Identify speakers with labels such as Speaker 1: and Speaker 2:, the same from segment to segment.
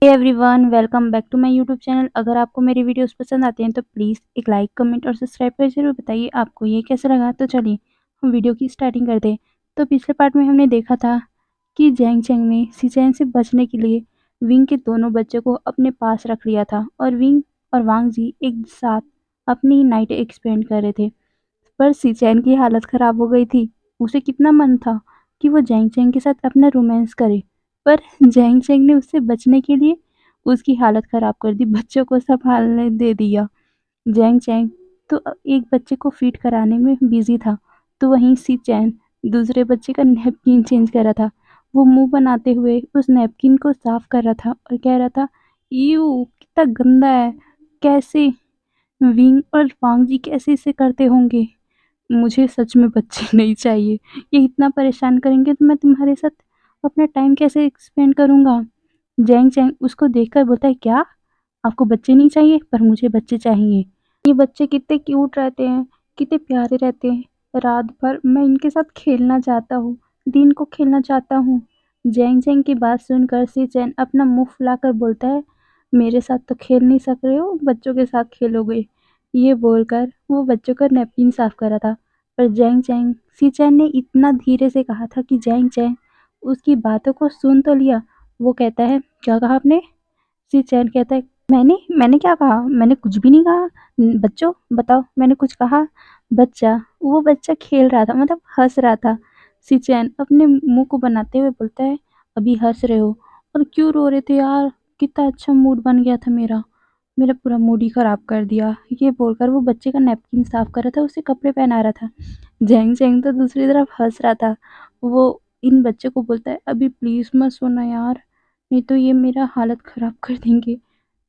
Speaker 1: Hey everyone, welcome back to my YouTube channel. अगर आपको मेरी वीडियोस पसंद आती हैं तो प्लीज़ एक लाइक, कमेंट और सब्सक्राइब कर ज़रूर बताइए आपको ये कैसा लगा। तो चलिए हम वीडियो की स्टार्टिंग करते हैं। तो पिछले पार्ट में हमने देखा था कि जैंग चैंग ने शीचैन से बचने के लिए विंग के दोनों बच्चों को अपने पास रख लिया था और विंग और वांग जी एक साथ अपनी नाइट एक्सपेंड कर रहे थे। पर शीचैन की हालत ख़राब हो गई थी। उसे कितना मन था कि वो जैंग चैंग के साथ अपना रोमांस करे, पर जैंग चैंग ने उससे बचने के लिए उसकी हालत ख़राब कर दी, बच्चों को सँभालने दे दिया। जैंग चैंग तो एक बच्चे को फ़ीड कराने में बिज़ी था, तो वहीं शीचैन दूसरे बच्चे का नैपकिन चेंज कर रहा था। वो मुँह बनाते हुए उस नैपकिन को साफ़ कर रहा था और कह रहा था, "इयू! कितना गंदा है। कैसे विंग और वांग जी कैसे इसे करते होंगे? मुझे सच में बच्चे नहीं चाहिए। ये इतना परेशान करेंगे तो मैं तुम्हारे साथ अपना टाइम कैसे स्पेंड करूँगा?" जैंग चैंग उसको देखकर बोलता है, "क्या? आपको बच्चे नहीं चाहिए? पर मुझे बच्चे चाहिए। ये बच्चे कितने क्यूट रहते हैं, कितने प्यारे रहते हैं। रात भर मैं इनके साथ खेलना चाहता हूँ, दिन को खेलना चाहता हूँ।" जैंग चैंग की बात सुनकर शीचैन अपना मुँह फुलाकर बोलता है, "मेरे साथ तो खेल नहीं सक रहे हो, बच्चों के साथ खेलोगे।" ये बोलकर वो बच्चों का नैपकिन साफ कर रहा था। पर जैंग चैंग शीचैन ने इतना धीरे से कहा था कि जैंग चैंग उसकी बातों को सुन तो लिया। वो कहता है, "क्या कहा आपने?" शीचैन कहता है, "मैंने मैंने क्या कहा? मैंने कुछ भी नहीं कहा। बच्चों बताओ मैंने कुछ कहा?" बच्चा वो बच्चा खेल रहा था, मतलब हँस रहा था। शीचैन अपने मुँह को बनाते हुए बोलता है, "अभी हँस रहे हो और क्यों रो रहे थे यार? कितना अच्छा मूड बन गया था मेरा। मेरा पूरा मूड ही ख़राब कर दिया।" ये बोलकर वो बच्चे का नैपकिन साफ़ कर रहा था, उसे कपड़े पहना रहा था। ज़ैंग ज़ैंग तो दूसरी तरफ हँस रहा था। वो इन बच्चों को बोलता है, "अभी प्लीज़ मत सोना यार, नहीं तो ये मेरा हालत ख़राब कर देंगे।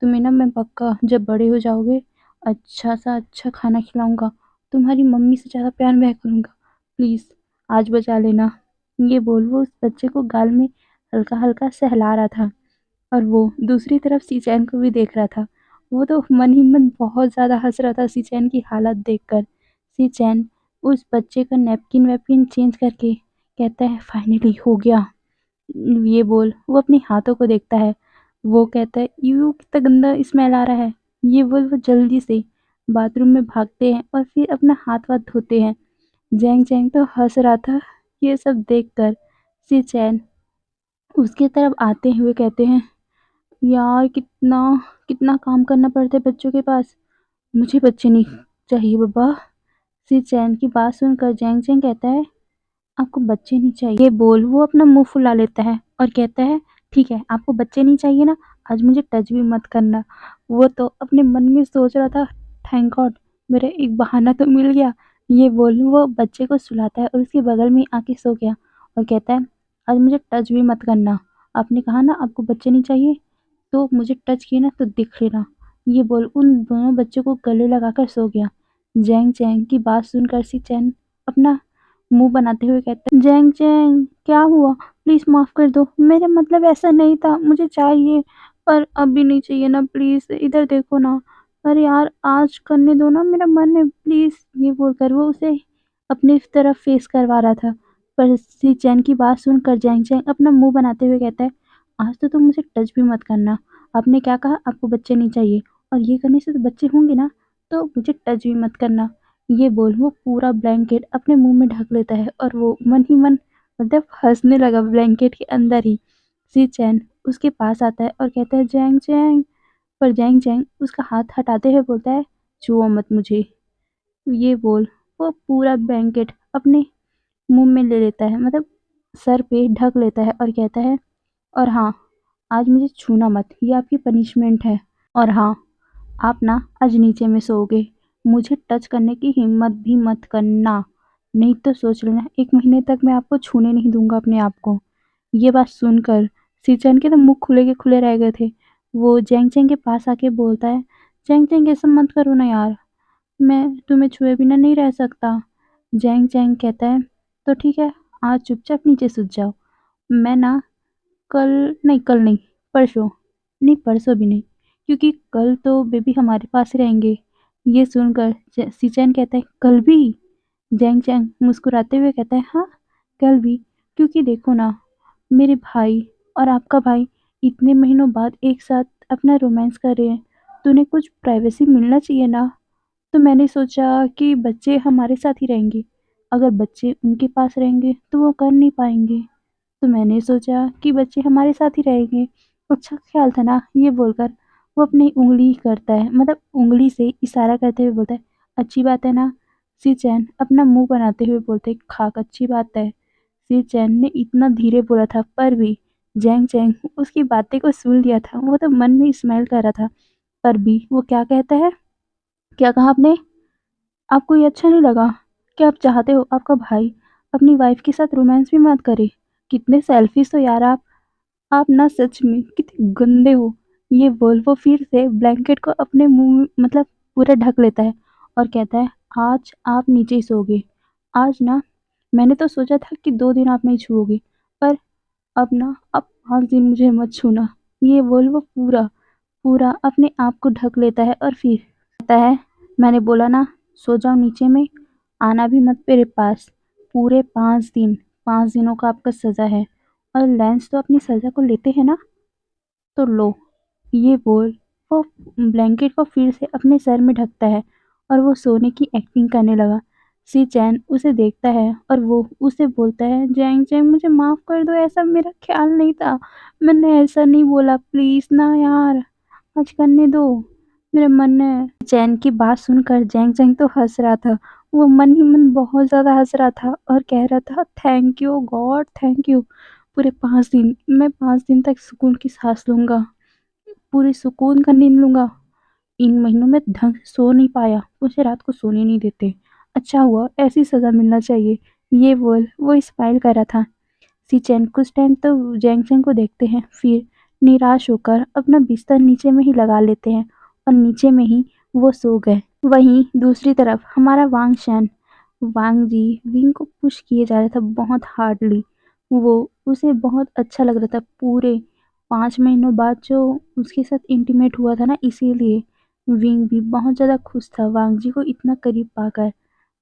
Speaker 1: तुम्हें ना मैं पक्का जब बड़े हो जाओगे अच्छा सा अच्छा खाना खिलाऊँगा, तुम्हारी मम्मी से ज़्यादा प्यार मैं करूँगा। प्लीज़ आज बचा लेना।" ये बोल वो उस बच्चे को गाल में हल्का-हल्का सहला रहा था और वो दूसरी तरफ शीचैन को भी देख रहा था। वो तो मन ही मन बहुत ज़्यादा हँस रहा था शीचैन की हालत देखकर। शीचैन उस बच्चे का नैपकिन-वैपकिन चेंज करके कहता है, "फाइनली हो गया।" ये बोल वो अपने हाथों को देखता है। वो कहता है, "यू कितना गंदा स्मेल आ रहा है।" ये बोल वो जल्दी से बाथरूम में भागते हैं और फिर अपना हाथ-वाथ धोते हैं। जैंग जैंग तो हँस रहा था ये सब देखकर। शीचैन उसकी तरफ आते हुए कहते हैं, "यार कितना कितना काम करना पड़ता है बच्चों के पास। मुझे बच्चे नहीं चाहिए बाबा।" शीचैन की बात सुनकर जैंग जैंग कहता है, "आपको बच्चे नहीं चाहिए?" ये बोल वो अपना मुँह फुला लेता है और कहता है, "ठीक है, आपको बच्चे नहीं चाहिए ना? आज मुझे टच भी मत करना।" वो तो अपने मन में सोच रहा था, थैंक गॉड मेरा एक बहाना तो मिल गया। ये बोल वो बच्चे को सुलाता है और उसके बगल में आके सो गया और कहता है, "आज मुझे टच भी मत करना। आपने कहा ना आपको बच्चे नहीं चाहिए, तो मुझे टच किए ना तो देख लेना।" ये बोल उन दोनों बच्चों को गले लगाकर सो गया। जैंग चैंग की बात सुनकर शीचैन अपना मुँह बनाते हुए कहता है, "जैंग जैंग क्या हुआ? प्लीज़ माफ़ कर दो। मेरा मतलब ऐसा नहीं था। मुझे चाहिए पर अभी नहीं चाहिए ना प्लीज़ इधर देखो ना। अरे यार आज करने दो ना मेरा मन है प्लीज़।" ये बोलकर वो उसे अपनी तरफ फेस करवा रहा था। पर शी-चैन की बात सुनकर जैंग जैंग अपना मुँह बनाते हुए कहता है, "आज तो तुम मुझे टच भी मत करना। आपने क्या कहा आपको बच्चे नहीं चाहिए और ये करने से तो बच्चे होंगे ना, तो मुझे टच भी मत करना।" ये बोल वो पूरा ब्लैंकेट अपने मुँह में ढक लेता है और वो मन ही मन मतलब हँसने लगा ब्लैंकेट के अंदर ही। शी-चैन उसके पास आता है और कहता है, "जैंग जैंग।" पर जैंग जैंग उसका हाथ हटाते हुए बोलता है, "छुओ मत मुझे।" ये बोल वो पूरा ब्लैंकेट अपने मुँह में ले लेता है, मतलब सर पे ढक लेता है और कहता है, "और हाँ, आज मुझे छूना मत, ये आपकी पनिशमेंट है। और हाँ, आप ना आज नीचे में सोओगे। मुझे टच करने की हिम्मत भी मत करना, नहीं तो सोच लेना 1 महीने तक मैं आपको छूने नहीं दूँगा अपने आप को।" ये बात सुनकर शी-चैन के तो मुँह खुले के खुले रह गए थे। वो जैंग चैंग के पास आके बोलता है, "जैंग चैंग ऐसा मत करो ना यार, मैं तुम्हें छुए बिना नहीं रह सकता।" जैंग चैंग कहता है, "तो ठीक है, आज चुपचाप नीचे सूत जाओ। मैं ना कल नहीं, परसों, नहीं परसों भी नहीं, क्योंकि कल तो बेबी हमारे पास ही रहेंगे।" ये सुनकर शी-चैन कहता है, "कल भी?" जैंग चैंग मुस्कुराते हुए कहता है, "हाँ, कल भी, क्योंकि देखो ना, मेरे भाई और आपका भाई इतने महीनों बाद एक साथ अपना रोमांस कर रहे हैं, तो उन्हें कुछ प्राइवेसी मिलना चाहिए ना। तो मैंने सोचा कि बच्चे हमारे साथ ही रहेंगे, अगर बच्चे उनके पास रहेंगे तो वो कर नहीं पाएंगे। तो मैंने सोचा कि बच्चे हमारे साथ ही रहेंगे। अच्छा ख्याल था ना, ये बोलकर वो अपनी उंगली करता है, मतलब उंगली से इशारा करते हुए बोलता है, अच्छी बात है ना। सी-चैन अपना मुंह बनाते हुए बोलते, खाक अच्छी बात है। सी-चैन ने इतना धीरे बोला था, पर भी जैंग चैंग उसकी बातें को सुन लिया था। वो तो मन में स्माइल कर रहा था, पर भी वो क्या कहता है, क्या कहा आपने? आपको ये अच्छा नहीं लगा? क्या आप चाहते हो आपका भाई अपनी वाइफ के साथ रोमांस भी मत करे? कितने सेल्फिश हो यार आप ना सच में कितने गंदे हो। ये बोल वो फिर से ब्लैंकेट को अपने मुंह में मतलब पूरा ढक लेता है और कहता है, आज आप नीचे ही सोओगे। आज ना मैंने तो सोचा था कि 2 दिन आप नहीं छुओगे, पर अब ना अब 5 दिन मुझे मत छूना। ये बोल वो पूरा पूरा अपने आप को ढक लेता है और फिर कहता है, मैंने बोला ना, सो जाओ नीचे में, आना भी मत मेरे पास। पूरे 5 दिन, 5 दिनों का आपका सज़ा है। और लेंस तो अपनी सज़ा को लेते हैं ना, तो लो। ये बोल वो ब्लैंकेट को फिर से अपने सर में ढकता है और वो सोने की एक्टिंग करने लगा। सी चैन उसे देखता है और वो उसे बोलता है, जैंग जैंग मुझे माफ़ कर दो, ऐसा मेरा ख्याल नहीं था। मैंने ऐसा नहीं बोला, प्लीज़ ना यार, आज करने दो, मेरा मन है। चैन की बात सुनकर जैंग जैंग तो हंस रहा था। वो मन ही मन बहुत ज़्यादा हंस रहा था और कह रहा था, thank you God, thank you. पूरे 5 दिन मैं 5 दिन तक सुकून की सांस लूंगा, पूरी सुकून का नींद लूंगा। इन महीनों में ढंग से सो नहीं पाया, मुझे रात को सोने नहीं देते। अच्छा हुआ, ऐसी सज़ा मिलना चाहिए। ये बोल वो स्माइल कर रहा था। सिचेन कुछ टाइम तो जैंग को देखते हैं, फिर निराश होकर अपना बिस्तर नीचे में ही लगा लेते हैं और नीचे में ही वो सो गए। वहीं दूसरी तरफ हमारा वांग शैन, वांग जी विंग को पुश किए जा रहा था बहुत हार्डली। वो उसे बहुत अच्छा लग रहा था, पूरे 5 महीनों बाद जो उसके साथ इंटीमेट हुआ था ना, इसीलिए विंग भी बहुत ज़्यादा खुश था वांग जी को इतना करीब पाकर।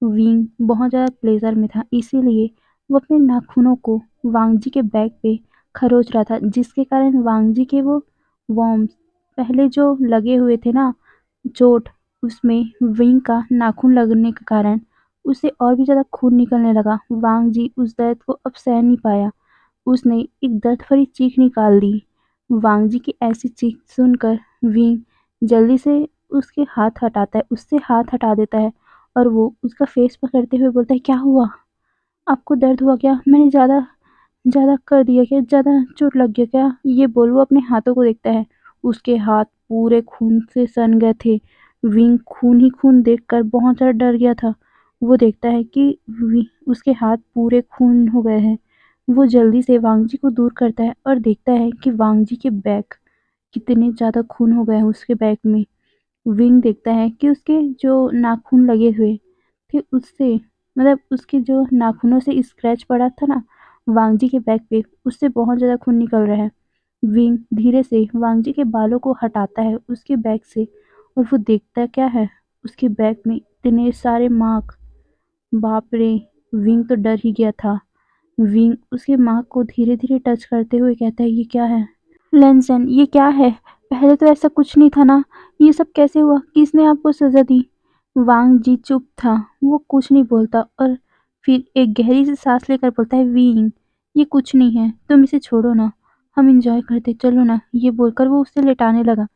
Speaker 1: विंग बहुत ज़्यादा प्लेजर में था, इसीलिए वो अपने नाखूनों को वांग जी के बैक पे खरोच रहा था, जिसके कारण वांग जी के वो वॉर्म्स पहले जो लगे हुए थे ना, चोट, उसमें विंग का नाखून लगने के कारण उसे और भी ज़्यादा खून निकलने लगा। वांग जी उस दर्द को अब सह नहीं पाया, उसने एक दर्द भरी चीख निकाल दी। वांग जी की ऐसी चीख सुनकर विंग जल्दी से उसके हाथ हटाता है, उससे हाथ हटा देता है और वो उसका फेस पकड़ते हुए बोलता है, क्या हुआ? आपको दर्द हुआ क्या? मैंने ज़्यादा ज़्यादा कर दिया क्या? ज़्यादा चोट लग गया क्या? ये बोल वो अपने हाथों को देखता है। उसके हाथ पूरे खून से सन गए थे। विंग खून ही खून देखकर बहुत ज़्यादा डर गया था। वो देखता है कि उसके हाथ पूरे खून हो गए हैं। वो जल्दी से वांगजी को दूर करता है और देखता है कि वांगजी के बैक कितने ज़्यादा खून हो गए हैं उसके बैक में। विंग देखता है कि उसके जो नाखून लगे हुए थे उससे, मतलब उसके जो नाखूनों से स्क्रैच पड़ा था ना वांगजी के बैक पे, उससे बहुत ज़्यादा खून निकल रहा है। विंग धीरे से वांगजी के बालों को हटाता है उसके बैक से और वो देखता क्या है, उसके बैक में इतने सारे मार्क। बाप रे! विंग तो डर ही गया था। विंग उसके मार्क को धीरे धीरे टच करते हुए कहता है, ये क्या है? लेंसन, ये क्या है? पहले तो ऐसा कुछ नहीं था ना, ये सब कैसे हुआ? किसने आपको सज़ा दी? वांग जी चुप था, वो कुछ नहीं बोलता और फिर एक गहरी सी सांस लेकर बोलता है, विंग, ये कुछ नहीं है, तुम इसे छोड़ो ना, हम एंजॉय करते, चलो ना। ये बोलकर वो उससे लेटाने लगा,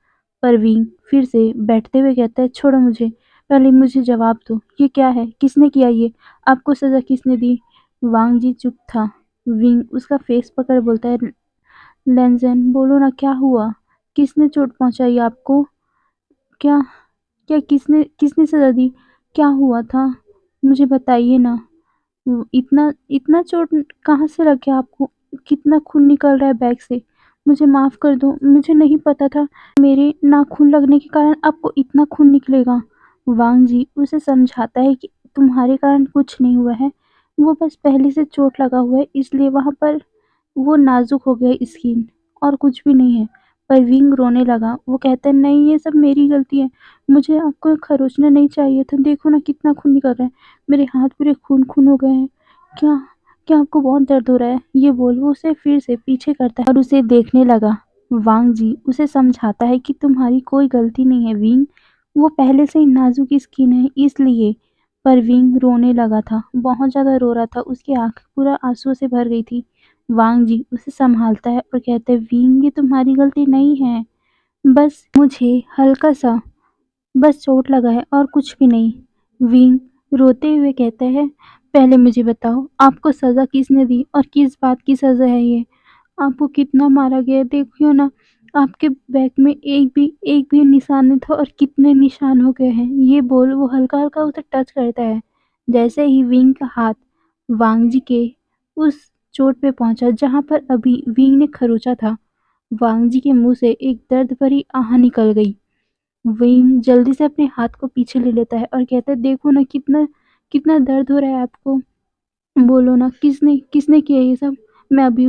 Speaker 1: पर विंग फिर से बैठते हुए कहता है, छोड़ो मुझे, पहले मुझे जवाब दो, ये क्या है? किसने किया ये? आपको सज़ा किसने दी? वांग जी चुप था। विंग उसका फेस पकड़ बोलता है, लेंजन बोलो ना, क्या हुआ? किसने चोट पहुँचाई आपको? क्या क्या किसने किसने सज़ा दी? क्या हुआ था? मुझे बताइए ना। इतना इतना चोट कहाँ से लग गया आपको? कितना खून निकल रहा है बैक से? मुझे माफ़ कर दो, मुझे नहीं पता था मेरे नाखून लगने के कारण आपको इतना खून निकलेगा। वांग जी उसे समझाता है कि तुम्हारे कारण कुछ नहीं हुआ है, वो बस पहले से चोट लगा हुआ है, इसलिए वहाँ पर वो नाजुक हो गया स्किन, और कुछ भी नहीं है। पर विंग रोने लगा, वो कहता है, नहीं ये सब मेरी गलती है, मुझे आपको खरोचना नहीं चाहिए था, देखो ना कितना खून निकल रहा है, मेरे हाथ पूरे खून-खून हो गए हैं। क्या क्या आपको बहुत दर्द हो रहा है? ये बोल वो उसे फिर से पीछे करता है और उसे देखने लगा। वांग जी उसे समझाता है कि तुम्हारी कोई गलती नहीं है विंग, वो पहले से ही नाजुक स्किन है इसलिए। पर विंग रोने लगा था, बहुत ज़्यादा रो रहा था, उसकी आँख पूरा आंसुओं से भर गई थी। वांग जी उसे संभालता है और कहते हैं विंग ये तुम्हारी गलती नहीं है, बस मुझे हल्का-सा बस चोट लगा है और कुछ भी नहीं। विंग रोते हुए कहता है पहले मुझे बताओ आपको सज़ा किसने दी और किस बात की सज़ा है ये? आपको कितना मारा गया है देखियो ना, आपके बैग में एक भी निशान नहीं था और कितने निशान हो गए हैं। ये बोल वो हल्का-हल्का उसे टच करता है। जैसे ही विंग का हाथ वांग जी के उस चोट पे पहुँचा जहाँ पर अभी विंग ने खरोंचा था, वांग जी के मुँह से एक दर्द भरी आह निकल गई। विंग जल्दी से अपने हाथ को पीछे ले लेता है और कहता है देखो ना कितना कितना दर्द हो रहा है आपको। बोलो ना किसने किसने किया ये सब? मैं अभी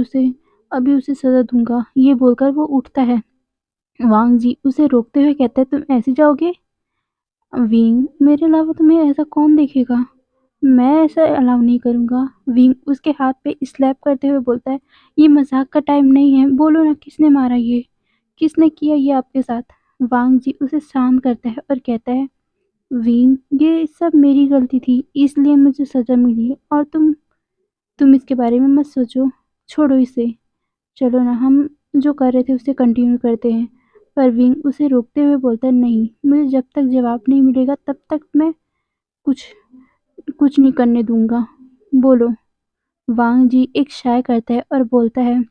Speaker 1: उसे सज़ा दूँगा। ये बोलकर वो उठता है। वांग जी उसे रोकते हुए कहते हैं तुम ऐसे जाओगे? विंग मेरे अलावा तुम्हें ऐसा कौन देखेगा? मैं ऐसा अलाउ नहीं करूँगा। विंग उसके हाथ पे स्लैप करते हुए बोलता है ये मज़ाक का टाइम नहीं है। बोलो ना किसने मारा ये? किसने किया ये आपके साथ? वांग जी उसे शांत करता है और कहता है विंग ये सब मेरी गलती थी इसलिए मुझे सज़ा मिली है और तुम इसके बारे में मत सोचो, छोड़ो इसे। चलो ना हम जो कर रहे थे उसे कंटिन्यू करते हैं। पर विंग उसे रोकते हुए बोलता है नहीं, मुझे जब तक जवाब नहीं मिलेगा तब तक मैं कुछ कुछ नहीं करने दूँगा। बोलो। वांग जी एक चाय करता है और बोलता है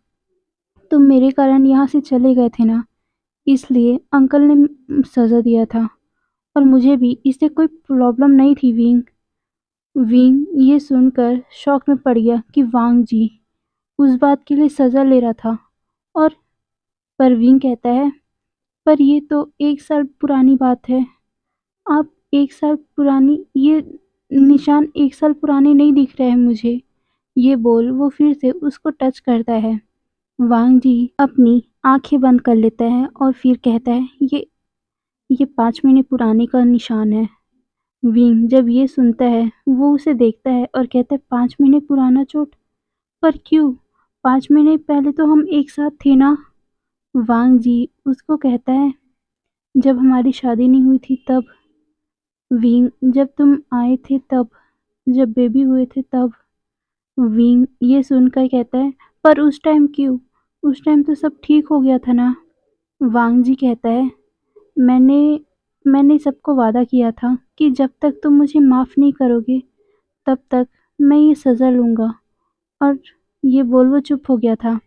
Speaker 1: तुम मेरे कारण यहाँ से चले गए थे ना, इसलिए अंकल ने सज़ा दिया था और मुझे भी इससे कोई प्रॉब्लम नहीं थी विंग। विंग ये सुनकर शॉक में पड़ गया कि वांग जी उस बात के लिए सज़ा ले रहा था। और पर विंग कहता है पर ये तो 1 साल पुरानी बात है। आप 1 साल पुरानी ये निशान 1 साल पुराने नहीं दिख रहे हैं मुझे। ये बोल वो फिर से उसको टच करता है। वांग जी अपनी आँखें बंद कर लेता है और फिर कहता है ये 5 महीने पुराने का निशान है। विंग जब ये सुनता है वो उसे देखता है और कहता है 5 महीने पुराना चोट? पर क्यों? 5 महीने पहले तो हम एक साथ थे ना? वांग जी उसको कहता है जब हमारी शादी नहीं हुई थी तब। विंग जब तुम आए थे तब, जब बेबी हुए थे तब। विंग ये सुनकर कहता है पर उस टाइम क्यों? उस टाइम तो सब ठीक हो गया था ना? वांग जी कहता है मैंने मैंने सबको वादा किया था कि जब तक तुम मुझे माफ़ नहीं करोगे तब तक मैं ये सज़ा लूँगा। और ये बोल वो चुप हो गया था।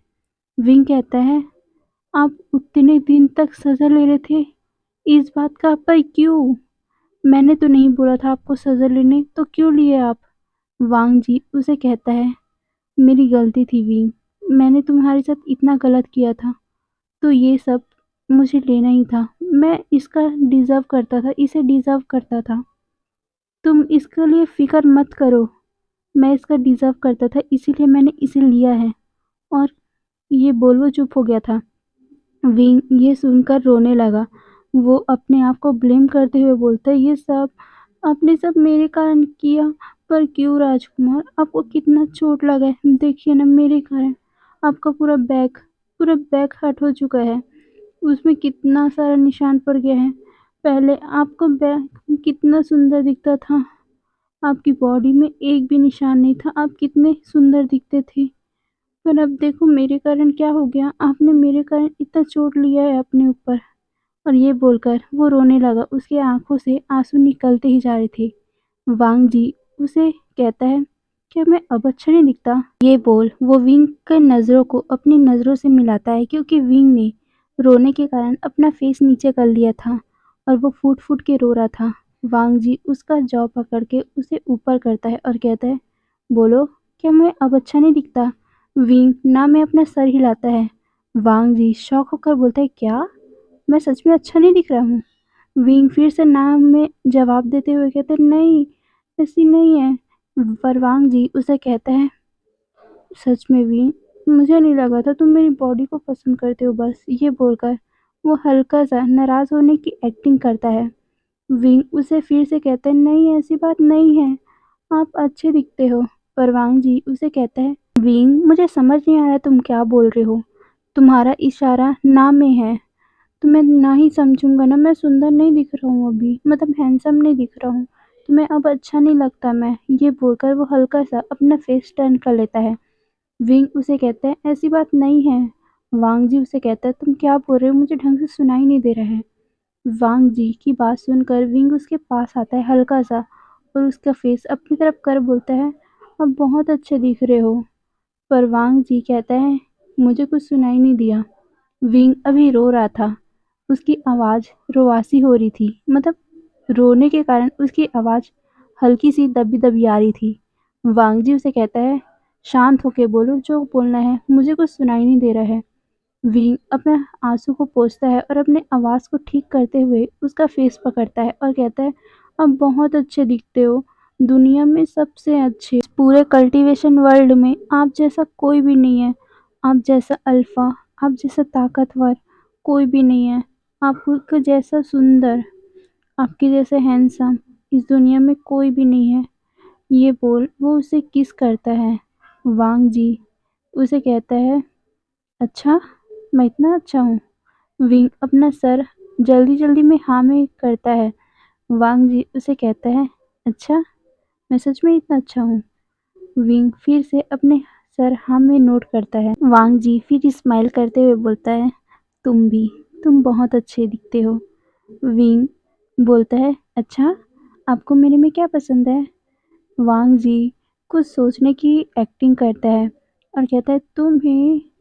Speaker 1: विंग कहता है आप उतने दिन तक सज़ा ले रहे थे इस बात का, पर क्यों? मैंने तो नहीं बोला था आपको सज़ा लेने, तो क्यों लिए आप? वांग जी उसे कहता है मेरी गलती थी विंग, मैंने तुम्हारे साथ इतना गलत किया था, तो ये सब मुझे लेना ही था। मैं इसका डिज़र्व करता था, इसे डिज़र्व करता था। तुम इसके लिए फ़िक्र मत करो, मैं इसका डिज़र्व करता था इसीलिए मैंने इसे लिया है। और ये बोल वो चुप हो गया था। विंग ये सुनकर रोने लगा। वो अपने आप को ब्लेम करते हुए बोलता है ये सब आपने सब मेरे कारण किया। पर क्यों राजकुमार, आपको कितना चोट लगा है देखिए ना, मेरे कारण आपका पूरा बैक हर्ट हो चुका है। उसमें कितना सारा निशान पड़ गया है। पहले आपका बैक कितना सुंदर दिखता था, आपकी बॉडी में एक भी निशान नहीं था, आप कितने सुंदर दिखते थे। पर अब देखो मेरे कारण क्या हो गया, आपने मेरे कारण इतना चोट लिया है अपने ऊपर। और ये बोलकर वो रोने लगा, उसकी आँखों से आँसू निकलते ही जा रहे थे। वांग जी उसे कहता है क्या मैं अब अच्छा नहीं दिखता? ये बोल वो विंग के नज़रों को अपनी नज़रों से मिलाता है क्योंकि विंग ने रोने के कारण अपना फेस नीचे कर लिया था और वो फूट-फूट के रो रहा था। वांग जी उसका जॉ पकड़ के उसे ऊपर करता है और कहता है बोलो क्या मैं अब अच्छा नहीं दिखता? विंग ना में अपना सर हिलाता है। वांग जी शॉक होकर बोलता है क्या? मैं सच में अच्छा नहीं दिख रहा हूँ? विंग फिर से नाम में जवाब देते हुए कहते नहीं, ऐसी नहीं है। पर वांग जी उसे कहता है सच में विंग, मुझे नहीं लगा था तुम मेरी बॉडी को पसंद करते हो बस। ये बोलकर वो हल्का सा नाराज़ होने की एक्टिंग करता है। विंग उसे फिर से कहते हैं नहीं ऐसी बात नहीं है, आप अच्छे दिखते हो। पर वांग जी उसे कहता है विंग मुझे समझ नहीं आ रहा तुम क्या बोल रहे हो। तुम्हारा इशारा ना में है, तो मैं ना ही समझूंगा ना। मैं सुंदर नहीं दिख रहा हूँ अभी, मतलब हैंडसम नहीं दिख रहा हूँ, तुम्हें अब अच्छा नहीं लगता मैं। ये बोलकर वो हल्का सा अपना फेस टर्न कर लेता है। विंग उसे कहता है ऐसी बात नहीं है। वांग जी उसे कहता है तुम क्या बोल रहे हो, मुझे ढंग से सुनाई नहीं दे रहा है। वांग जी की बात सुनकर विंग उसके पास आता है हल्का सा, और उसका फेस अपनी तरफ कर बोलता है अब बहुत अच्छे दिख रहे हो। पर वांग जी कहता है मुझे कुछ सुनाई नहीं दिया। विंग अभी रो रहा था, उसकी आवाज़ रोवासी हो रही थी, मतलब रोने के कारण उसकी आवाज़ हल्की सी दबी दबी आ रही थी। वांग जी उसे कहता है शांत होके बोलो जो बोलना है, मुझे कुछ सुनाई नहीं दे रहा है। विंग अपने आंसू को पोंछता है और अपने आवाज़ को ठीक करते हुए उसका फेस पकड़ता है और कहता है अब बहुत अच्छे दिखते हो, दुनिया में सबसे अच्छे, इस पूरे कल्टीवेशन वर्ल्ड में आप जैसा कोई भी नहीं है। आप जैसा अल्फा, आप जैसा ताकतवर कोई भी नहीं है। आपके जैसा सुंदर, आपके जैसे हैंडसम इस दुनिया में कोई भी नहीं है। ये बोल वो उसे किस करता है। वांग जी उसे कहता है अच्छा, मैं इतना अच्छा हूँ। विंग अपना सर जल्दी जल्दी में हाँ में करता है। वांग जी उसे कहता है अच्छा, मैं सच में इतना अच्छा हूँ। विंग फिर से अपने सर हाँ में नोट करता है। वांग जी फिर स्माइल करते हुए बोलता है तुम भी, तुम बहुत अच्छे दिखते हो। विंग बोलता है अच्छा, आपको मेरे में क्या पसंद है। वांग जी कुछ सोचने की एक्टिंग करता है और कहता है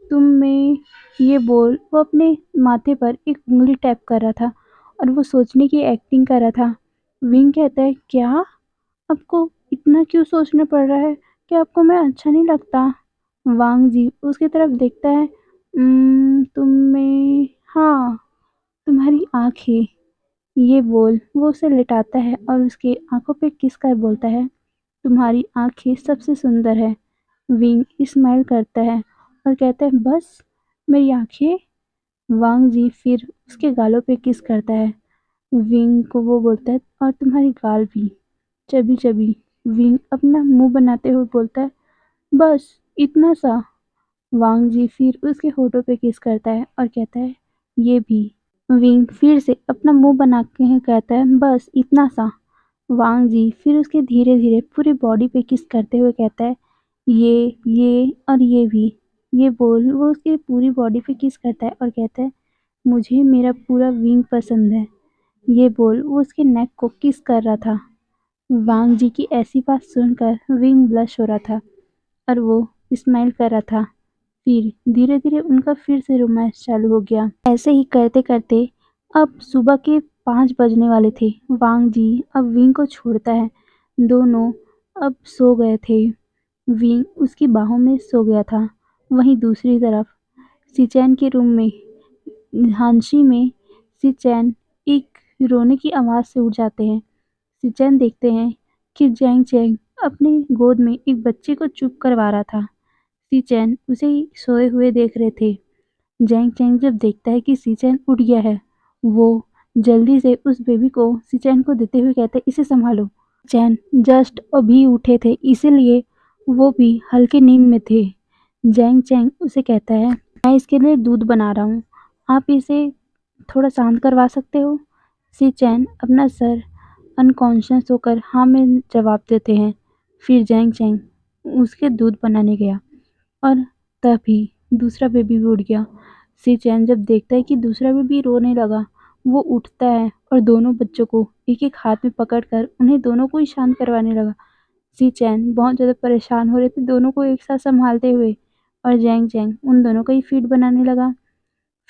Speaker 1: तुम में, ये बोल वो अपने माथे पर एक उंगली टैप कर रहा था और वो सोचने की एक्टिंग कर रहा था। विंग कहता है क्या, आपको इतना क्यों सोचना पड़ रहा है, कि आपको मैं अच्छा नहीं लगता। वांग जी उसकी तरफ देखता है तुम में, हाँ, तुम्हारी आंखें, ये बोल वो उसे लिटाता है और उसकी आंखों पे किस कर बोलता है तुम्हारी आंखें सबसे सुंदर है। विंग स्माइल करता है और कहता है बस, मेरी आंखें। वांग जी फिर उसके गालों पे किस करता है। विंग को वो बोलता है और तुम्हारी गाल भी, चबी चबी। विंग अपना मुंह बनाते हुए बोलता है बस इतना सा। वांग जी फिर उसके होठों पे किस करता है और कहता है ये भी। विंग फिर से अपना मुंह बना के कहता है बस इतना सा। वांग जी फिर उसके धीरे धीरे पूरी बॉडी पे किस करते हुए कहता है ये और ये भी। ये बोल वो उसकी पूरी बॉडी पे किस करता है और कहता है मुझे मेरा पूरा विंग पसंद है। ये बोल वो उसके नेक को किस कर रहा था। वांग जी की ऐसी बात सुनकर विंग ब्लश हो रहा था और वो स्माइल कर रहा था। फिर धीरे धीरे उनका फिर से रोमांस चालू हो गया। ऐसे ही करते करते अब सुबह के 5 बजने वाले थे। वांग जी अब विंग को छोड़ता है। दोनों अब सो गए थे। विंग उसकी बाहों में सो गया था। वहीं दूसरी तरफ सिचैन के रूम में, हांशी में, सिचैन एक रोने की आवाज़ से उठ जाते हैं। सिचैन देखते हैं कि जैंग चैंग अपने गोद में एक बच्चे को चुप करवा रहा था। सिचैन उसे सोए हुए देख रहे थे। जैंग चैंग जब देखता है कि सिचैन उठ गया है, वो जल्दी से उस बेबी को सिचैन को देते हुए कहते हैं इसे संभालो। चैन जस्ट अभी उठे थे, इसीलिए वो भी हल्के नींद में थे। जैंग चैंग उसे कहता है मैं इसके लिए दूध बना रहा हूँ, आप इसे थोड़ा शांत करवा सकते हो। सिचैन अपना सर अनकॉन्शियस होकर हाँ में जवाब देते हैं। फिर जैंग चैंग उसके दूध बनाने गया और तभी दूसरा बेबी भी उठ गया। सिचैन जब देखता है कि दूसरा बेबी रोने लगा, वो उठता है और दोनों बच्चों को एक-एक हाथ में पकड़कर उन्हें दोनों को ही शांत करवाने लगा। सिचैन बहुत ज़्यादा परेशान हो रहे थे दोनों को एक साथ संभालते हुए, और जैंग चैंग उन दोनों का ही फीड बनाने लगा।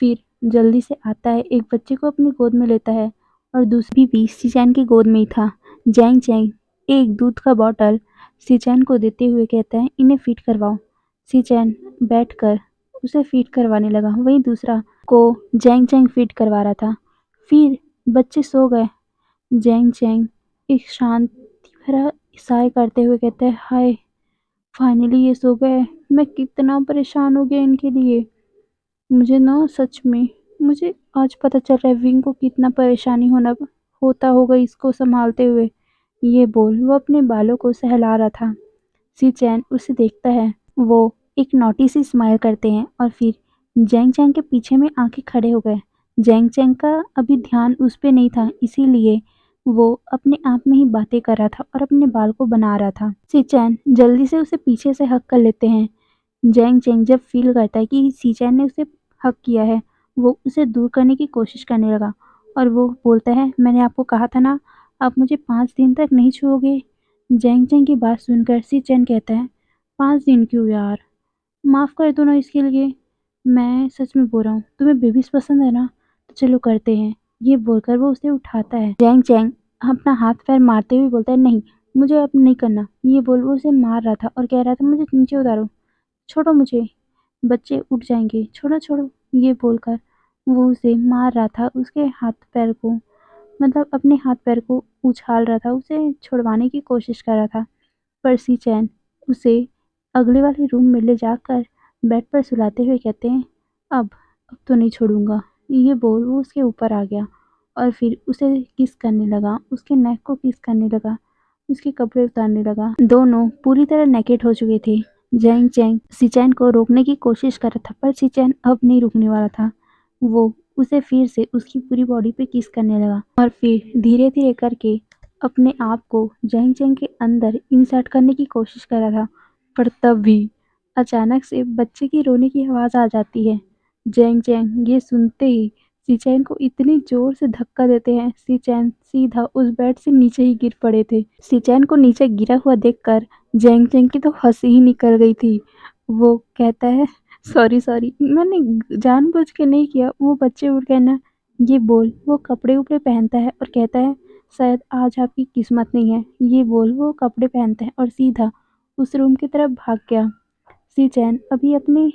Speaker 1: फिर जल्दी से आता है, एक बच्चे को अपनी गोद में लेता है और दूसरी भी सिचैन की गोद में ही था। जैंग चैंग एक दूध का बॉटल सिचैन को देते हुए कहता है इन्हें फीड करवाओ। सिचैन बैठकर उसे फीड करवाने लगा, वहीं दूसरा को जैंग चैंग फीड करवा रहा था। फिर बच्चे सो गए। जैंग चैंग एक शांति भरा साय करते हुए कहता है हाय, फाइनली ये सो गए। मैं कितना परेशान हो गया इनके लिए। मुझे ना सच में, मुझे आज पता चल रहा है विंग को कितना परेशानी होता होगा इसको संभालते हुए। ये बोल वो अपने बालों को सहला रहा था। सिचैन उसे देखता है। वो एक नोटी सी स्माइल करते हैं और फिर जैंग चैंग के पीछे में आके खड़े हो गए। जैंग चैंग का अभी ध्यान उस पे नहीं था, इसीलिए वो अपने आप में ही बातें कर रहा था और अपने बाल को बना रहा था। सीचैन जल्दी से उसे पीछे से हक कर लेते हैं। जैंग चैंग जब फील करता है कि सीचैन ने उसे हक किया है, वो उसे दूर करने की कोशिश करने लगा और वो बोलता है, मैंने आपको कहा था ना, आप मुझे 5 दिन तक नहीं छुओगे। जैंग चैंग की बात सुनकर सीचैन कहता है, 5 दिन क्यों यार, माफ़ कर दो ना इसके लिए। मैं सच में बोल रहा हूँ, तुम्हें बेबीज पसंद है ना, तो चलो करते हैं। ये बोलकर वो उसे उठाता है। जैंग चैंग अपना हाथ पैर मारते हुए बोलता है, नहीं, मुझे अब नहीं करना। ये बोल वो उसे मार रहा था और कह रहा था, मुझे नीचे उतारो, छोड़ो मुझे, बच्चे उठ जाएंगे, छोड़ो छोड़ो। ये बोलकर वो उसे मार रहा था, उसके हाथ पैर को, मतलब अपने हाथ पैर को उछाल रहा था, उसे छुड़वाने की कोशिश कर रहा था। पर सीचैन उसे अगले वाले रूम में ले जाकर बेड पर सुलाते हुए कहते हैं, अब तो नहीं छोड़ूंगा। ये बोल वो उसके ऊपर आ गया और फिर उसे किस करने लगा, उसके नेक को किस करने लगा, उसके कपड़े उतारने लगा। दोनों पूरी तरह नेकेड हो चुके थे। जैंग चैंग सीचैन को रोकने की कोशिश कर रहा था, पर सीचैन अब नहीं रुकने वाला था। वो उसे फिर से उसकी पूरी बॉडी पे किस करने लगा और फिर धीरे धीरे करके अपने आप को जैंग चैंग के अंदर इंसर्ट करने की कोशिश कर रहा था। पर तभी अचानक से बच्चे की रोने की आवाज़ आ जाती है। जैंग चैंग ये सुनते ही सीचैन को इतनी जोर से धक्का देते हैं, सीचैन सीधा उस बेड से नीचे ही गिर पड़े थे। सीचैन को नीचे गिरा हुआ देखकर जैंग चैंग की तो हंसी ही निकल गई थी। वो कहता है, सॉरी सॉरी, मैंने जानबूझ के नहीं किया, वो बच्चे उठ गए ना। ये बोल वो कपड़े उपड़े पहनता है और कहता है, शायद आज आपकी किस्मत नहीं है। ये बोल वो कपड़े पहनता है और सीधा उस रूम की तरफ भाग गया। सीचैन अभी अपने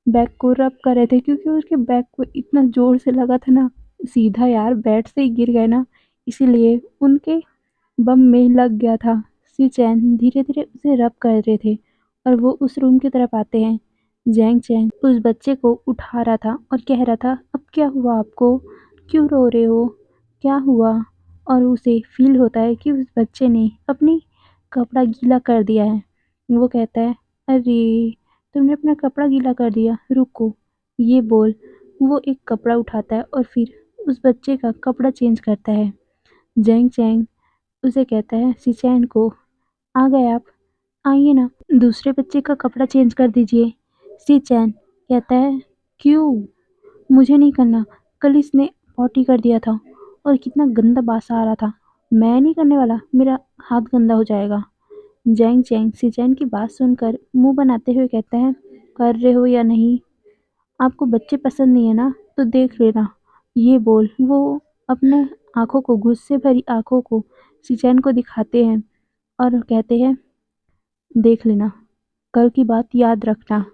Speaker 1: बैग को रब कर रहे थे, क्योंकि उसके बैग को इतना जोर से लगा था ना, सीधा यार बेड से ही गिर गए ना, इसीलिए उनके बम में लग गया था। सीचैन धीरे धीरे उसे रब कर रहे थे और वो उस रूम की तरफ आते हैं। जैंग चैंग उस बच्चे को उठा रहा था और कह रहा था, अब क्या हुआ आपको, क्यों रो रहे हो, क्या हुआ। और उसे फील होता है कि उस बच्चे ने अपनी कपड़ा गीला कर दिया है। वो कहता है, अरे तुमने अपना कपड़ा गीला कर दिया, रुको। ये बोल वो एक कपड़ा उठाता है और फिर उस बच्चे का कपड़ा चेंज करता है। जैंग चैंग उसे कहता है, सिचैन को, आ गए आप, आइए ना, दूसरे बच्चे का कपड़ा चेंज कर दीजिए। सिचैन कहता है, क्यों, मुझे नहीं करना, कल इसने पॉटी कर दिया था और कितना गंदा बासा आ रहा था, मैं नहीं करने वाला, मेरा हाथ गंदा हो जाएगा। जैंग चैंग सिचैन की बात सुनकर मुंह बनाते हुए कहता है, कर रहे हो या नहीं, आपको बच्चे पसंद नहीं है ना, तो देख लेना। ये बोल वो अपने आंखों को, गुस्से भरी आंखों को सिचैन को दिखाते हैं और कहते हैं, देख लेना, कल की बात याद रखना।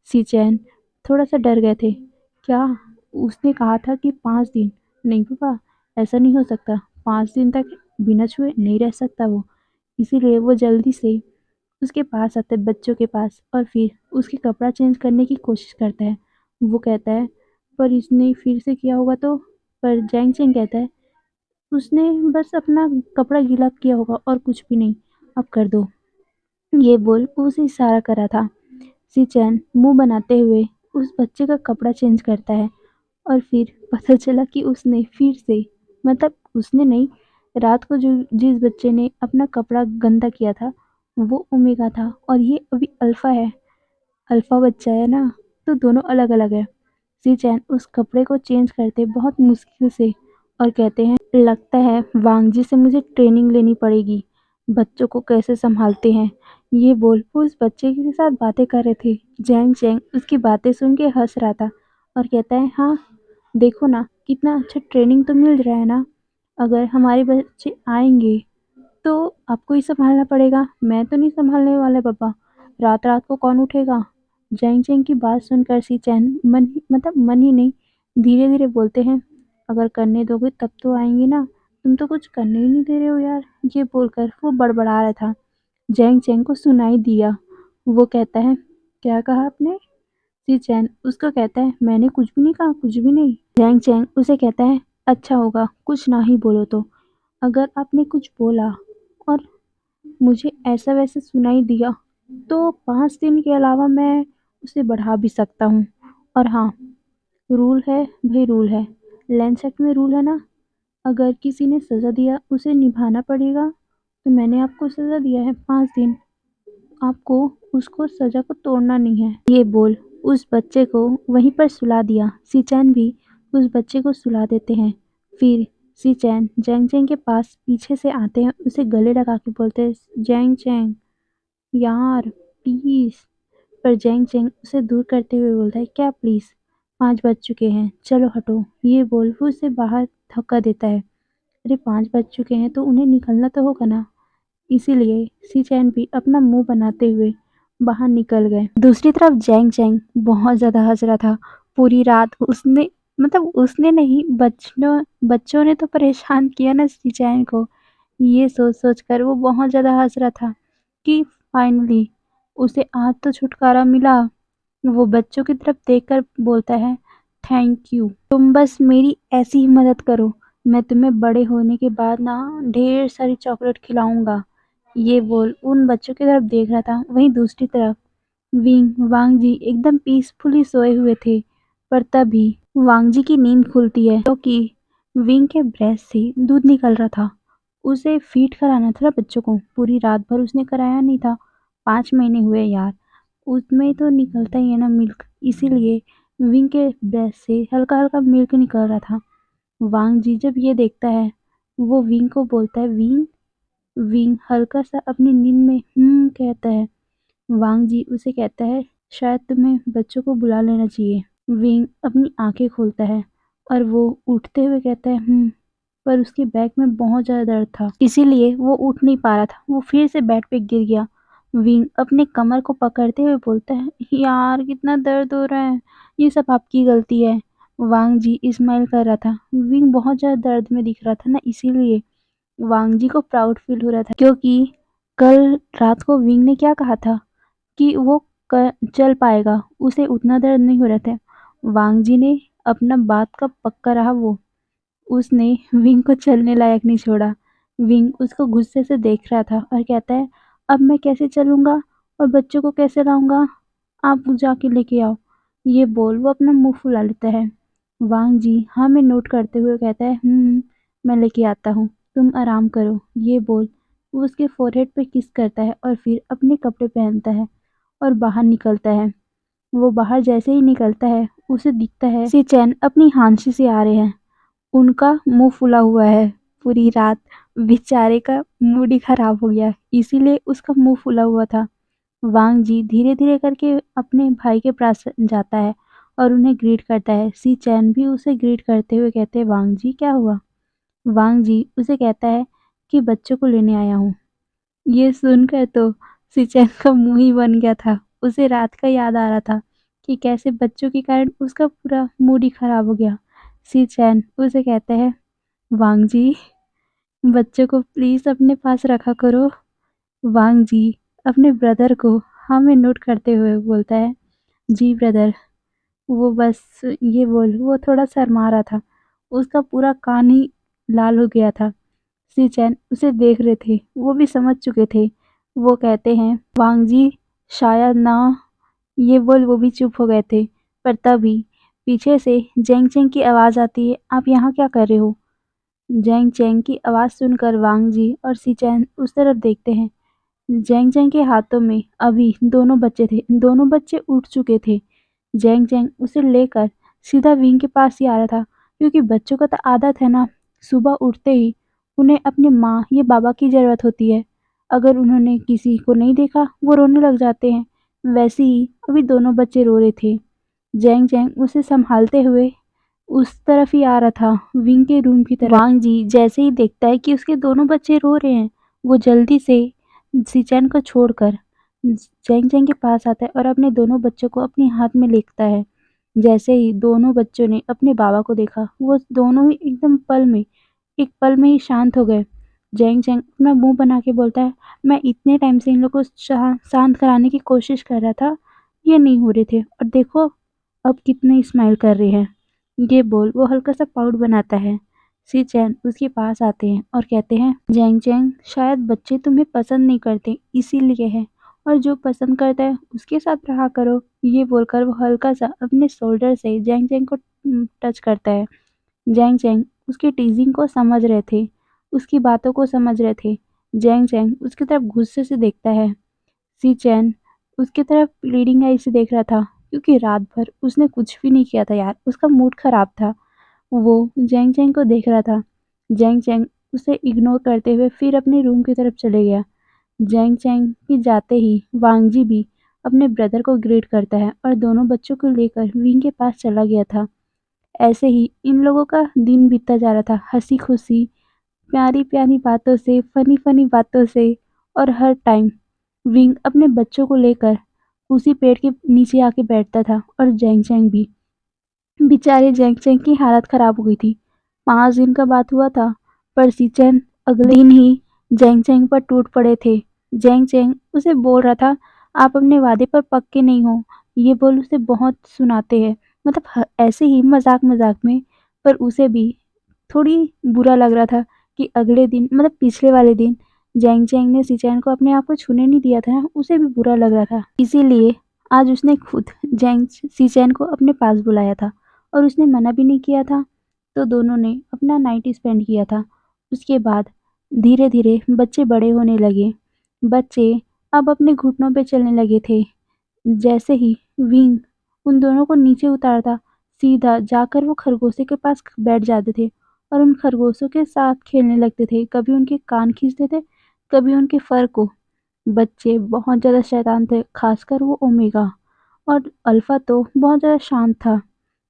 Speaker 1: सिचैन थोड़ा सा डर गए थे। क्या, उसने कहा था कि 5 दिन, नहीं पापा, ऐसा नहीं हो सकता, 5 दिन तक बिना छुए नहीं रह सकता वो। इसीलिए वो जल्दी से उसके पास आता है, बच्चों के पास, और फिर उसके कपड़ा चेंज करने की कोशिश करता है। वो कहता है, पर इसने फिर से किया होगा तो। पर जैंग चैंग कहता है, उसने बस अपना कपड़ा गीला किया होगा और कुछ भी नहीं, अब कर दो। ये बोल वो उसे इशारा कर रहा था। सिचैन मुंह बनाते हुए उस बच्चे का कपड़ा चेंज करता है और फिर पता चला कि उसने फिर से, मतलब उसने नहीं, रात को जो जिस बच्चे ने अपना कपड़ा गंदा किया था वो ओमेगा था और ये अभी अल्फा है। अल्फा बच्चा है ना, तो दोनों अलग अलग है। सिचैन उस कपड़े को चेंज करते बहुत मुश्किल से और कहते हैं, लगता है वांगजी से मुझे ट्रेनिंग लेनी पड़ेगी, बच्चों को कैसे संभालते हैं। ये बोल वो उस बच्चे के साथ बातें कर रहे थे। जैंग चैंग उसकी बातें सुन के हंस रहा था और कहता है, हाँ देखो ना, कितना अच्छा ट्रेनिंग तो मिल रहा है ना, अगर हमारे बच्चे आएंगे तो आपको ही संभालना पड़ेगा, मैं तो नहीं संभालने वाला पापा, रात रात को कौन उठेगा। जैंग चैंग की बात सुनकर सिचैन मन ही नहीं, धीरे धीरे बोलते हैं, अगर करने दोगे तब तो आएंगे ना, तुम तो कुछ करने ही नहीं दे रहे हो यार। ये बोलकर वो बड़बड़ा रहा था। जैंग चैंग को सुनाई दिया। वो कहता है, क्या कहा आपने। सिचैन उसको कहता है, मैंने कुछ भी नहीं कहा, कुछ भी नहीं। जैंग चैंग उसे कहता है, अच्छा होगा कुछ ना ही बोलो तो, अगर आपने कुछ बोला और मुझे ऐसा वैसा सुनाई दिया तो 5 दिन के अलावा मैं उसे बढ़ा भी सकता हूँ। और हाँ, रूल है भाई, रूल है। लैंड एक्ट में रूल है ना, अगर किसी ने सजा दिया उसे निभाना पड़ेगा। तो मैंने आपको सजा दिया है 5 दिन, आपको उसको सजा को तोड़ना नहीं है। ये बोल उस बच्चे को वहीं पर सुला दिया। सीचैन भी उस बच्चे को सुला देते हैं। फिर सीचैन जैंग जैंग के पास पीछे से आते हैं, उसे गले लगा के बोलते हैं, जैंग जैंग यार प्लीज। पर जैंग जैंग उसे दूर करते हुए बोलता है, क्या प्लीज, 5 बज चुके हैं, चलो हटो। ये बोल वो उसे बाहर धक्का देता है। अरे 5 बज चुके हैं तो उन्हें निकलना तो होगा ना। इसीलिए सीचैन भी अपना मुंह बनाते हुए बाहर निकल गए। दूसरी तरफ जैंग जैंग बहुत ज्यादा हंस रहा था। पूरी रात उसने, मतलब उसने नहीं, बच्चों बच्चों ने तो परेशान किया ना सीचैन को। ये सोच सोच कर वो बहुत ज्यादा हंस रहा था कि फाइनली उसे आज तो छुटकारा मिला। वो बच्चों की तरफ देखकर बोलता है, थैंक यू, तुम बस मेरी ऐसी ही मदद करो, मैं तुम्हें बड़े होने के बाद ना ढेर सारी चॉकलेट खिलाऊंगा। ये बोल उन बच्चों की तरफ देख रहा था। वहीं दूसरी तरफ विंग वांगजी एकदम पीसफुली सोए हुए थे। पर तभी वांगजी की नींद खुलती है क्योंकि विंग के ब्रेस्ट से दूध निकल रहा था। उसे फीड कराना था बच्चों को, पूरी रात भर उसने कराया नहीं था। 5 महीने हुए यार, उसमें तो निकलता ही है ना मिल्क। इसीलिए विंग के ब्रेस्ट से हल्का हल्का मिल्क निकल रहा था। वांग जी जब ये देखता है, वो विंग को बोलता है, विंग। विंग हल्का सा अपनी नींद में कहता है। वांग जी उसे कहता है, शायद तुम्हें बच्चों को बुला लेना चाहिए। विंग अपनी आंखें खोलता है और वो उठते हुए कहता है, पर उसके बैक में बहुत ज्यादा दर्द था, इसीलिए वो उठ नहीं पा रहा था। वो फिर से बेड पे गिर गया। विंग अपने कमर को पकड़ते हुए बोलता है, यार कितना दर्द हो रहा है, ये सब आपकी गलती है। वांग जी स्माइल कर रहा था। विंग बहुत ज्यादा दर्द में दिख रहा था ना, इसीलिए वांग जी को प्राउड फील हो रहा था, क्योंकि कल रात को विंग ने क्या कहा था कि वो चल पाएगा, उसे उतना दर्द नहीं हो रहा था। वांग जी ने अपना बात का पक्का रहा। वो उसने विंग को चलने लायक नहीं छोड़ा। विंग उसको गुस्से से देख रहा था और कहता है, अब मैं कैसे चलूंगा और बच्चों को कैसे लाऊंगा, आप जाके लेके आओ। ये बोल वो अपना मुंह फुला लेता है। वांग जी हाँ में नोट करते हुए कहता है, मैं लेके आता हूँ, तुम आराम करो। ये बोल वो उसके फोरहेड पे किस करता है और फिर अपने कपड़े पहनता है और बाहर निकलता है। वो बाहर जैसे ही निकलता है, उसे दिखता है सिचैन अपनी हांसी से आ रहे हैं। उनका मुंह फुला हुआ है। पूरी रात बेचारे का मूड ही खराब हो गया, इसीलिए उसका मुंह फुला हुआ था। वांग जी धीरे धीरे करके अपने भाई के पास जाता है और उन्हें ग्रीट करता है। सी चैन भी उसे ग्रीट करते हुए कहते हैं, वांग जी क्या हुआ। वांग जी उसे कहता है कि बच्चों को लेने आया हूँ। ये सुनकर तो सी चैन का मुंह ही बन गया था। उसे रात का याद आ रहा था कि कैसे बच्चों के कारण उसका पूरा मूड ही खराब हो गया। सी चैन उसे कहते हैं, वांग जी बच्चों को प्लीज अपने पास रखा करो। वांग जी अपने ब्रदर को हाँ में नोट करते हुए बोलता है, जी ब्रदर। वो बस ये बोल वो थोड़ा शर्मा रहा था, उसका पूरा कान ही लाल हो गया था। सी चैन उसे देख रहे थे, वो भी समझ चुके थे। वो कहते हैं, वांग जी शायद ना। ये बोल वो भी चुप हो गए थे। पर तभी पीछे से जेंग चेंग की आवाज आती है, आप यहाँ क्या कर रहे हो। जेंग चेंग की आवाज सुनकर वांग जी और सी चैन उस तरफ देखते हैं। जेंग चेंग के हाथों में अभी दोनों बच्चे थे। दोनों बच्चे उठ चुके थे। जेंग चेंग उसे लेकर सीधा विंग के पास ही आ रहा था, क्योंकि बच्चों का तो आदत है ना, सुबह उठते ही उन्हें अपने माँ या बाबा की ज़रूरत होती है। अगर उन्होंने किसी को नहीं देखा वो रोने लग जाते हैं। वैसे ही अभी दोनों बच्चे रो रहे थे। जेंग चेंग उसे संभालते हुए उस तरफ ही आ रहा था, विंग के रूम की तरफ। वांग जी जैसे ही देखता है कि उसके दोनों बच्चे रो रहे हैं, वो जल्दी से सिचैन को छोड़कर जेंग जेंग के पास आता है और अपने दोनों बच्चों को अपने हाथ में लेता है। जैसे ही दोनों बच्चों ने अपने बाबा को देखा, वो दोनों ही एकदम एक पल में ही शांत हो गए। जेंग जेंग अपना मुंह बना के बोलता है, मैं इतने टाइम से इन लोगों को शांत कराने की कोशिश कर रहा था, ये नहीं हो रहे थे, और देखो अब कितने स्माइल कर रहे हैं। ये बोल वो हल्का सा पाउड बनाता है। सी चैन उसके पास आते हैं और कहते हैं, जेंग चैंग शायद बच्चे तुम्हें पसंद नहीं करते इसीलिए है, और जो पसंद करता है उसके साथ रहा करो। ये बोलकर वो हल्का सा अपने शोल्डर से जेंग चैंग को टच करता है। जैंग चैंग उसकी टीजिंग को समझ रहे थे, उसकी बातों को समझ रहे थे। जैंग चैंग उसकी तरफ गुस्से से देखता है। सी चैन उसकी तरफ प्लीडिंग आई से देख रहा था, क्योंकि रात भर उसने कुछ भी नहीं किया था यार, उसका मूड खराब था। वो जैंग चैंग को देख रहा था। जैंग चैंग उसे इग्नोर करते हुए फिर अपने रूम की तरफ चले गया। जैंग चैंग के जाते ही वांगजी भी अपने ब्रदर को ग्रीट करता है और दोनों बच्चों को लेकर विंग के पास चला गया था। ऐसे ही इन लोगों का दिन बीतता जा रहा था, हंसी खुशी, प्यारी प्यारी बातों से, फनी फनी बातों से। और हर टाइम विंग अपने बच्चों को लेकर उसी पेड़ के नीचे आके बैठता था, और जैंग चैंग भी। बेचारे जैंग चैंग की हालत खराब हो गई थी। 5 दिन का बात हुआ था, पर सीचैन अगले दिन ही जैंग चैंग पर टूट पड़े थे। जैंग चैंग उसे बोल रहा था, आप अपने वादे पर पक्के नहीं हो। ये बोल उसे बहुत सुनाते हैं, मतलब ऐसे ही मजाक मजाक में। पर उसे भी थोड़ी बुरा लग रहा था कि अगले दिन, मतलब पिछले वाले दिन, जैंग चैंग ने सीचैन को अपने आप को छूने नहीं दिया था ना, उसे भी बुरा लग रहा था। इसीलिए आज उसने खुद सीचैन को अपने पास बुलाया था, और उसने मना भी नहीं किया था। तो दोनों ने अपना नाइट स्पेंड किया था। उसके बाद धीरे धीरे बच्चे बड़े होने लगे। बच्चे अब अपने घुटनों पे चलने लगे थे। जैसे ही विंग उन दोनों को नीचे उतारता, सीधा जाकर वो खरगोशों के पास बैठ जाते थे और उन खरगोशों के साथ खेलने लगते थे। कभी उनके कान खींचते थे, कभी उनके फर को। बच्चे बहुत ज़्यादा शैतान थे, खासकर वो ओमेगा। और अल्फा तो बहुत ज़्यादा शांत था।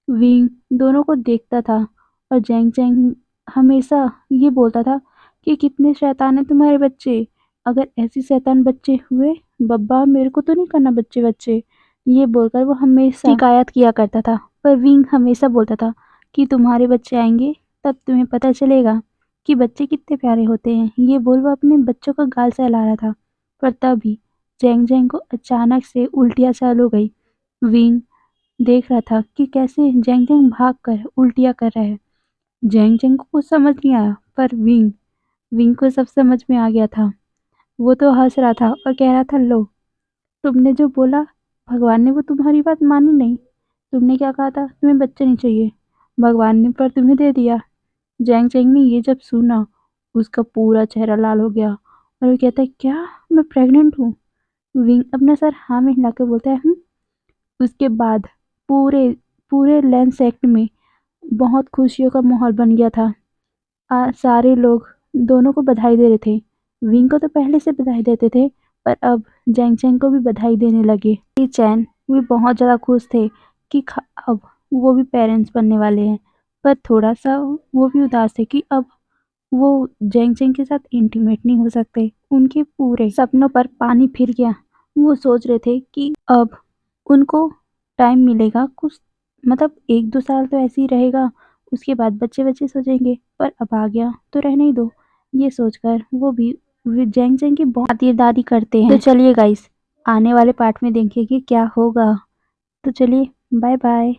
Speaker 1: विंग दोनों को देखता था, और जैंग चैंग हमेशा ये बोलता था कि कितने शैतान हैं तुम्हारे बच्चे। अगर ऐसे शैतान बच्चे हुए, बब्बा मेरे को तो नहीं करना बच्चे बच्चे। ये बोलकर वो हमेशा शिकायत किया करता था। पर विंग हमेशा बोलता था कि तुम्हारे बच्चे आएंगे, तब तुम्हें पता चलेगा कि बच्चे कितने प्यारे होते हैं। ये बोल वो अपने बच्चों का गाल सहला रहा था। पर तभी जैंग जैंग को अचानक से उल्टियाँ चालू हो गई। विंग देख रहा था कि कैसे जैंग जैंग भाग कर उल्टियाँ कर रहा है। जैंग जैंग को कुछ समझ नहीं आया, पर विंग विंग को सब समझ में आ गया था। वो तो हंस रहा था और कह रहा था, लो, तुमने जो बोला, भगवान ने वो तुम्हारी बात मानी नहीं। तुमने क्या कहा था, तुम्हें बच्चे नहीं चाहिए, भगवान ने पर तुम्हें दे दिया। जैंग जैंग ने ये जब सुना, उसका पूरा चेहरा लाल हो गया, और वो कहता है, क्या मैं प्रेग्नेंट हूँ? विंग अपना सर हाँ में हिला के बोलता है, उसके बाद पूरे पूरे लेंस सेक्ट में बहुत खुशियों का माहौल बन गया था। सारे लोग दोनों को बधाई दे रहे थे। विंग को तो पहले से बधाई देते थे, पर अब जैंग चैंग को भी बधाई देने लगे। ये चैन भी बहुत ज़्यादा खुश थे कि अब वो भी पेरेंट्स बनने वाले हैं। पर थोड़ा सा वो भी उदास थे कि अब वो जैंग चैंग के साथ इंटीमेट नहीं हो सकते। उनके पूरे सपनों पर पानी फिर गया। वो सोच रहे थे कि अब उनको टाइम मिलेगा कुछ, मतलब 1-2 साल तो ऐसे ही रहेगा, उसके बाद बच्चे-वच्चे सोचेंगे, पर अब आ गया तो रहने ही दो। ये सोचकर वो भी जैंग जैंग की बहुत खातिरदारी करते हैं। तो चलिए गाइस, आने वाले पार्ट में देखिए कि क्या होगा। तो चलिए, बाय बाय।